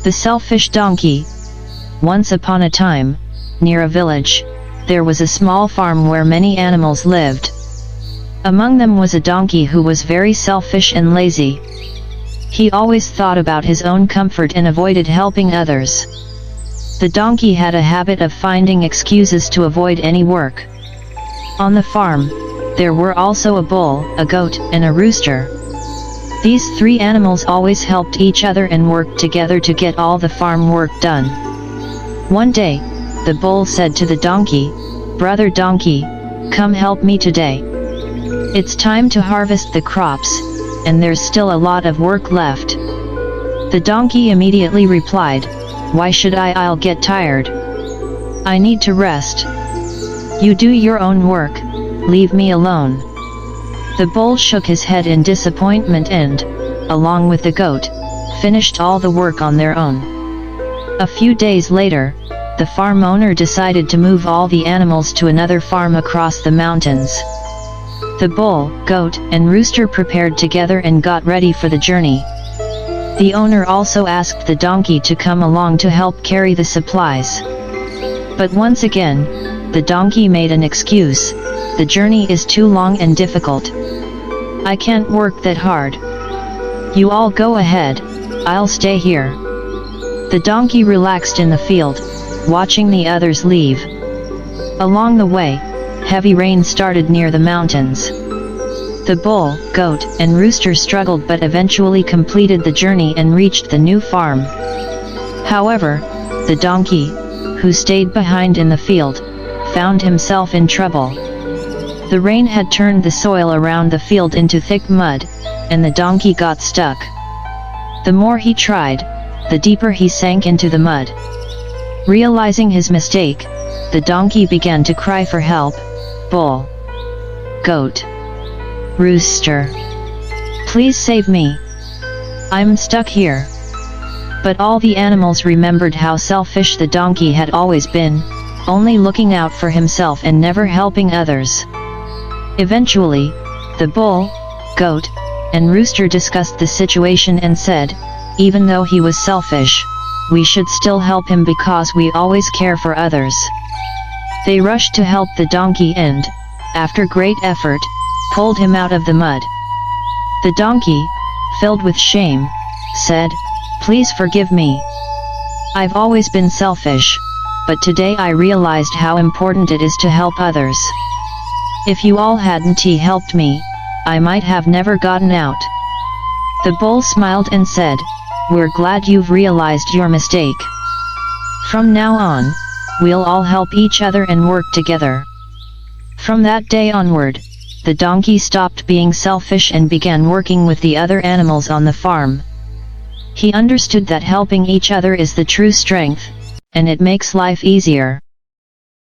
The selfish donkey. Once upon a time, near a village, there was a small farm where many animals lived. Among them was a donkey who was very selfish and lazy. He always thought about his own comfort and avoided helping others. The donkey had a habit of finding excuses to avoid any work. On the farm, there were also a bull, a goat, and a rooster. These three animals always helped each other and worked together to get all the farm work done. One day, the bull said to the donkey, "Brother donkey, come help me today. It's time to harvest the crops, and there's still a lot of work left." The donkey immediately replied, "Why should I? I'll get tired. I need to rest. You do your own work, leave me alone." The bull shook his head in disappointment and, along with the goat, finished all the work on their own. A few days later, the farm owner decided to move all the animals to another farm across the mountains. The bull, goat, and rooster prepared together and got ready for the journey. The owner also asked the donkey to come along to help carry the supplies. But once again, the donkey made an excuse: "The journey is too long and difficult. I can't work that hard. You all go ahead, I'll stay here." The donkey relaxed in the field, watching the others leave. Along the way, heavy rain started near the mountains. The bull, goat, and rooster struggled but eventually completed the journey and reached the new farm. However, the donkey, who stayed behind in the field, found himself in trouble. The rain had turned the soil around the field into thick mud, and the donkey got stuck. The more he tried, the deeper he sank into the mud. Realizing his mistake, the donkey began to cry for help. "Bull, goat, rooster, please save me. I'm stuck here." But all the animals remembered how selfish the donkey had always been, only looking out for himself and never helping others. Eventually, the bull, goat, and rooster discussed the situation and said, "Even though he was selfish, we should still help him because we always care for others." They rushed to help the donkey and, after great effort, pulled him out of the mud. The donkey, filled with shame, said, "Please forgive me. I've always been selfish, but today I realized how important it is to help others. If you all hadn't helped me, I might have never gotten out." The bull smiled and said, "We're glad you've realized your mistake. From now on, we'll all help each other and work together." From that day onward, the donkey stopped being selfish and began working with the other animals on the farm. He understood that helping each other is the true strength, and it makes life easier.